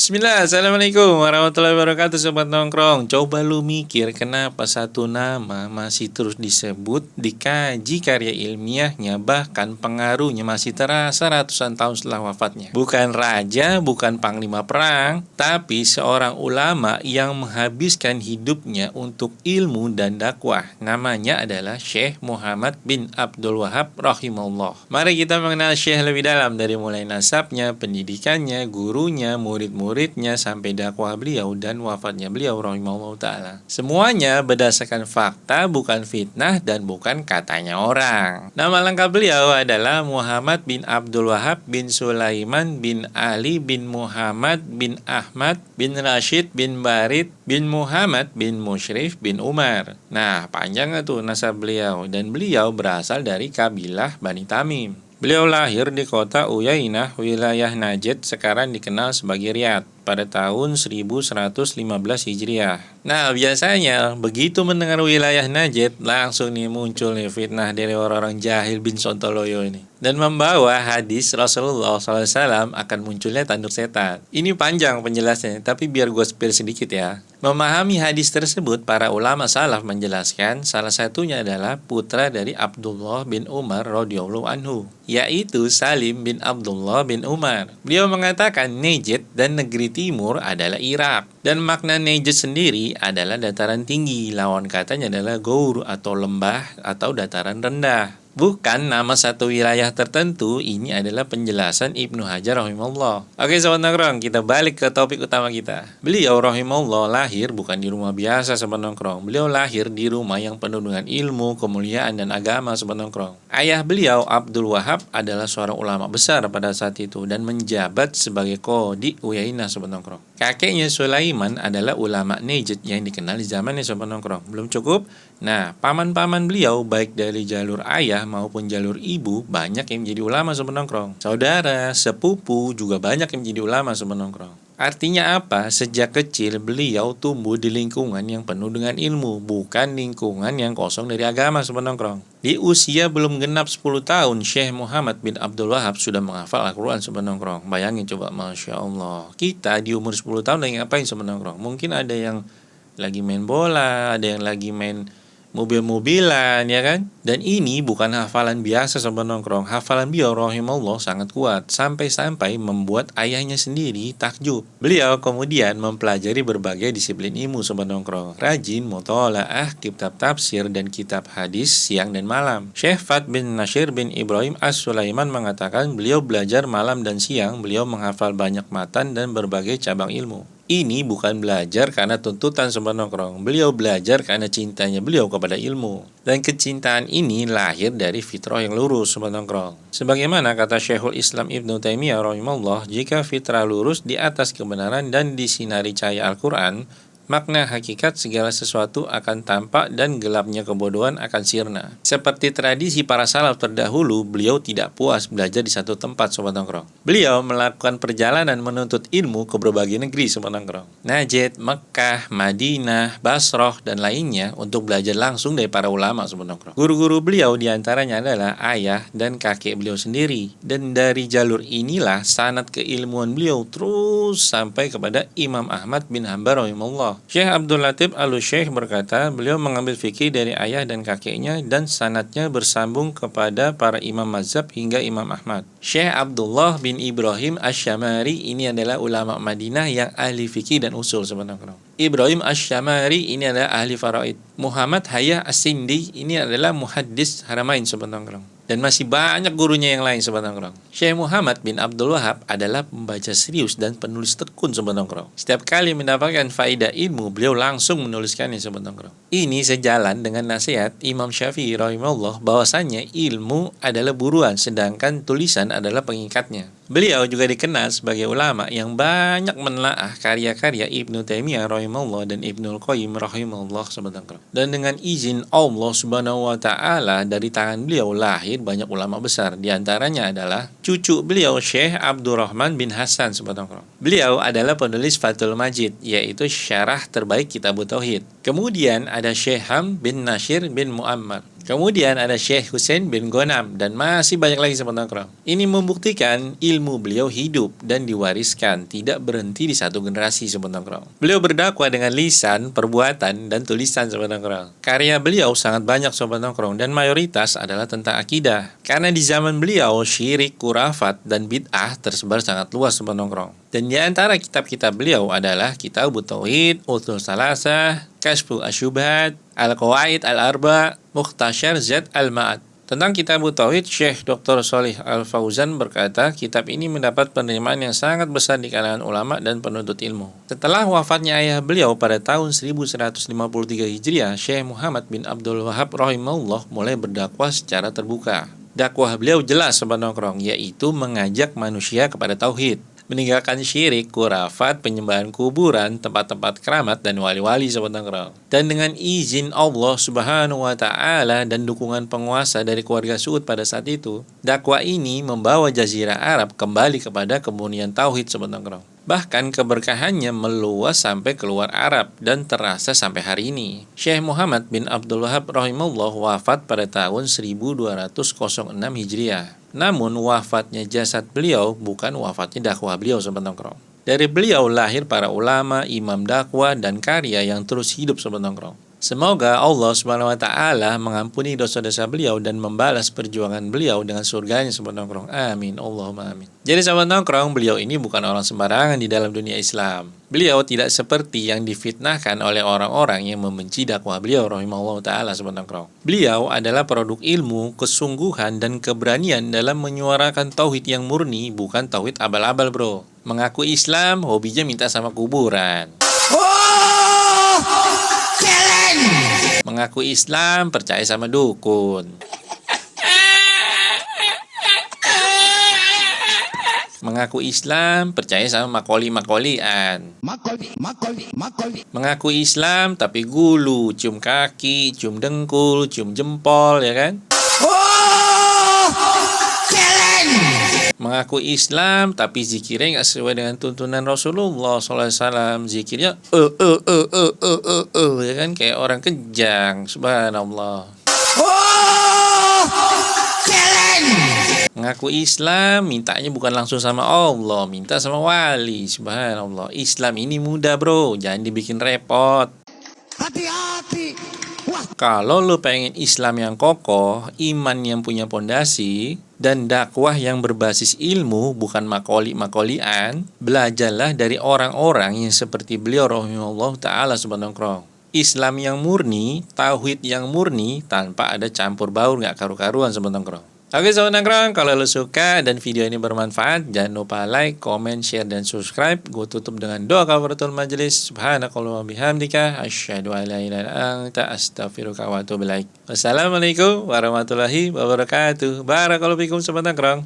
Bismillah, Assalamualaikum warahmatullahi wabarakatuh Sobat Nongkrong. Coba lu mikir kenapa satu nama masih terus disebut, dikaji karya ilmiahnya, bahkan pengaruhnya masih terasa ratusan tahun setelah wafatnya. Bukan raja, bukan panglima perang, tapi seorang ulama yang menghabiskan hidupnya untuk ilmu dan dakwah. Namanya adalah Syekh Muhammad bin Abdul Wahab rahimahullah. Mari kita mengenal Syekh lebih dalam dari mulai nasabnya, pendidikannya, gurunya, murid-muridnya, sampai dakwah beliau dan wafatnya beliau rahimahullah ta'ala. Semuanya berdasarkan fakta, bukan fitnah dan bukan katanya orang. Nama lengkap beliau adalah Muhammad bin Abdul Wahab bin Sulaiman bin Ali bin Muhammad bin Ahmad bin Rashid bin Barid bin Muhammad bin Musyrif bin Umar. Nah, panjang tuh nasab beliau, dan beliau berasal dari kabilah Bani Tamim. Beliau lahir di kota Uyainah, wilayah Najd, sekarang dikenal sebagai Riyadh, pada tahun 1115 Hijriah. Nah, biasanya begitu mendengar wilayah Najd, langsung nih muncul nih fitnah dari orang-orang jahil bin Sontoloyo ini, dan membawa hadis Rasulullah SAW akan munculnya tanduk setan. Ini panjang penjelasannya, tapi biar gue spill sedikit ya. Memahami hadis tersebut, para ulama salaf menjelaskan salah satunya adalah putra dari Abdullah bin Umar radhiyallahu anhu, yaitu Salim bin Abdullah bin Umar. Beliau mengatakan Najd dan negeri timur adalah Irak, dan makna Najd sendiri adalah dataran tinggi, lawan katanya adalah Gaur atau lembah atau dataran rendah. Bukan nama satu wilayah tertentu. Ini adalah penjelasan Ibnu Hajar rahimahullah. Oke Sobat Nongkrong, kita balik ke topik utama kita. Beliau rahimahullah lahir bukan di rumah biasa Sobat Nongkrong. Beliau lahir di rumah yang penuh dengan ilmu, kemuliaan, dan agama Sobat Nongkrong. Ayah beliau Abdul Wahab adalah seorang ulama besar pada saat itu dan menjabat sebagai Qadi Uyainah Sobat Nongkrong. Kakeknya Sulaiman adalah ulama Najd yang dikenal di zamannya Sobat Nongkrong. Belum cukup? Nah, paman-paman beliau baik dari jalur ayah maupun jalur ibu banyak yang menjadi ulama Sobat Nongkrong. Saudara, sepupu juga banyak yang menjadi ulama Sobat Nongkrong. Artinya apa? Sejak kecil beliau tumbuh di lingkungan yang penuh dengan ilmu, bukan lingkungan yang kosong dari agama Sobat Nongkrong. Di usia belum genap 10 tahun, Syekh Muhammad bin Abdul Wahab sudah menghafal Al-Quran Sobat Nongkrong. Bayangin coba, Masya Allah. Kita di umur 10 tahun lagi ngapain Sobat Nongkrong? Mungkin ada yang lagi main bola, ada yang lagi main mobil-mobilan, ya kan? Dan ini bukan hafalan biasa Sobat Nongkrong. Hafalan beliau rahimahullah sangat kuat, sampai-sampai membuat ayahnya sendiri takjub. Beliau kemudian mempelajari berbagai disiplin ilmu Sobat Nongkrong. Rajin mutola'ah kitab tafsir dan kitab hadis siang dan malam. Syekh Fat bin Nasir bin Ibrahim As-Sulaiman mengatakan beliau belajar malam dan siang. Beliau menghafal banyak matan dan berbagai cabang ilmu. Ini bukan belajar karena tuntutan Sobat Nongkrong. Beliau belajar karena cintanya beliau kepada ilmu. Dan kecintaan ini lahir dari fitrah yang lurus Sobat Nongkrong. Sebagaimana kata Syekhul Islam Ibnu Taimiyah rahimahullah, jika fitrah lurus di atas kebenaran dan disinari cahaya Al-Quran, makna hakikat segala sesuatu akan tampak dan gelapnya kebodohan akan sirna. Seperti tradisi para salaf terdahulu, beliau tidak puas belajar di satu tempat Sobat Nongkrong. Beliau melakukan perjalanan menuntut ilmu ke berbagai negeri Sobat Nongkrong. Najd, Mekkah, Madinah, Basrah, dan lainnya untuk belajar langsung dari para ulama Sobat Nongkrong. Guru-guru beliau diantaranya adalah ayah dan kakek beliau sendiri. Dan dari jalur inilah sanad keilmuan beliau terus sampai kepada Imam Ahmad bin Hanbal rahimahullah. Syekh Abdul Latif Al-Syekh berkata, beliau mengambil fikih dari ayah dan kakeknya dan sanadnya bersambung kepada para imam mazhab hingga Imam Ahmad. Syekh Abdullah bin Ibrahim Asy-Syamari ini adalah ulama Madinah yang ahli fikih dan usul Sobat Nongkrong. Ibrahim Asy-Syamari ini adalah ahli faraid. Muhammad Hayah As-Sindi ini adalah muhaddis Haramain Sobat Nongkrong. Dan masih banyak gurunya yang lain Sobat Nongkrong. Syekh Muhammad bin Abdul Wahab adalah pembaca serius dan penulis tekun Sobat Nongkrong. Setiap kali mendapatkan faedah ilmu, beliau langsung menuliskannya Sobat Nongkrong. Ini sejalan dengan nasihat Imam Syafi'i rahimahullah bahwasannya ilmu adalah buruan sedangkan tulisan adalah pengikatnya. Beliau juga dikenal sebagai ulama yang banyak menelaah karya-karya Ibnu Taimiyah rahimahullah dan Ibnul Qayyim rahimahullah Sobat Nongkrong. Dan dengan izin Allah Subhanahu wa taala dari tangan beliau lahir banyak ulama besar. Di antaranya adalah cucu beliau Syekh Abdurrahman bin Hasan Sobat Nongkrong. Beliau adalah penulis Fathul Majid, yaitu syarah terbaik kitab Tauhid. Kemudian ada Syekh Ham bin Nasir bin Muammar. Kemudian ada Syekh Hussein bin Ghanam dan masih banyak lagi sobat nongkrong. Ini membuktikan ilmu beliau hidup dan diwariskan, tidak berhenti di satu generasi sobat nongkrong. Beliau berdakwah dengan lisan, perbuatan, dan tulisan sobat nongkrong. Karya beliau sangat banyak sobat nongkrong dan mayoritas adalah tentang akidah. Karena di zaman beliau syirik, kurafat, dan bid'ah tersebar sangat luas sobat nongkrong. Dan di antara kitab-kitab beliau adalah Kitab Tauhid, Uthul Salasah, Kashfu Asyubhat, Al-Qawaid Al-Arba, Mukhtasar Zat Al-Ma'ad. Tentang Kitab Tauhid, Syekh Dr. Shalih Al-Fauzan berkata, kitab ini mendapat penerimaan yang sangat besar di kalangan ulama dan penuntut ilmu. Setelah wafatnya ayah beliau pada tahun 1153 Hijriah, Syekh Muhammad bin Abdul Wahab rahimahullah mulai berdakwah secara terbuka. Dakwah beliau jelas sobat nongkrong, yaitu mengajak manusia kepada tauhid, meninggalkan syirik, kurafat, penyembahan kuburan, tempat-tempat keramat, dan wali-wali sobat nongkrong. Dan dengan izin Allah Subhanahu wa Ta'ala dan dukungan penguasa dari keluarga Saud pada saat itu, dakwah ini membawa Jazirah Arab kembali kepada kemurnian tauhid sobat nongkrong. Bahkan keberkahannya meluas sampai keluar Arab dan terasa sampai hari ini. Syekh Muhammad bin Abdul Wahab rahimahullah wafat pada tahun 1206 Hijriah. Namun wafatnya jasad beliau bukan wafatnya dakwah beliau sobat nongkrong. Dari beliau lahir para ulama, imam dakwah, dan karya yang terus hidup sobat nongkrong. Semoga Allah Subhanahu wa Ta'ala mengampuni dosa-dosa beliau dan membalas perjuangan beliau dengan surganya sobat nongkrong. Amin, Allahumma amin. Jadi sobat nongkrong, beliau ini bukan orang sembarangan di dalam dunia Islam. Beliau tidak seperti yang difitnahkan oleh orang-orang yang membenci dakwah beliau rahimahullah ta'ala sobat nongkrong. Beliau adalah produk ilmu, kesungguhan, dan keberanian dalam menyuarakan tauhid yang murni, bukan tauhid abal-abal bro. Mengaku Islam, hobinya minta sama kuburan. Mengaku Islam, percaya sama dukun. Mengaku Islam, percaya sama makoli-makolian. Mengaku Islam, tapi gulu, cium kaki, cium dengkul, cium jempol, ya kan? Mengaku Islam, tapi zikirnya nggak sesuai dengan tuntunan Rasulullah SAW. Zikirnya ya kan, kayak orang kejang. Subhanallah. Mengaku Islam, mintanya bukan langsung sama Allah, minta sama wali. Subhanallah. Islam ini mudah bro, jangan dibikin repot. Hati-hati. Kalau lo pengen Islam yang kokoh, iman yang punya pondasi, dan dakwah yang berbasis ilmu, bukan makoli-makolian, belajarlah dari orang-orang yang seperti beliau rahimahullah ta'ala subhanallah. Islam yang murni, tauhid yang murni, tanpa ada campur baur, gak karu-karuan subhanallah. Oke sobat nongkrong, kalau lo suka dan video ini bermanfaat, jangan lupa like, comment, share, dan subscribe. Gue tutup dengan doa kafaratul majelis. Subhanakallahumma bihamdika, asyhadu an la ilaha illa anta, astaghfiruka wa atubu ilaik. Wassalamualaikum warahmatullahi wabarakatuh. Barakallahu fikum sobat nongkrong.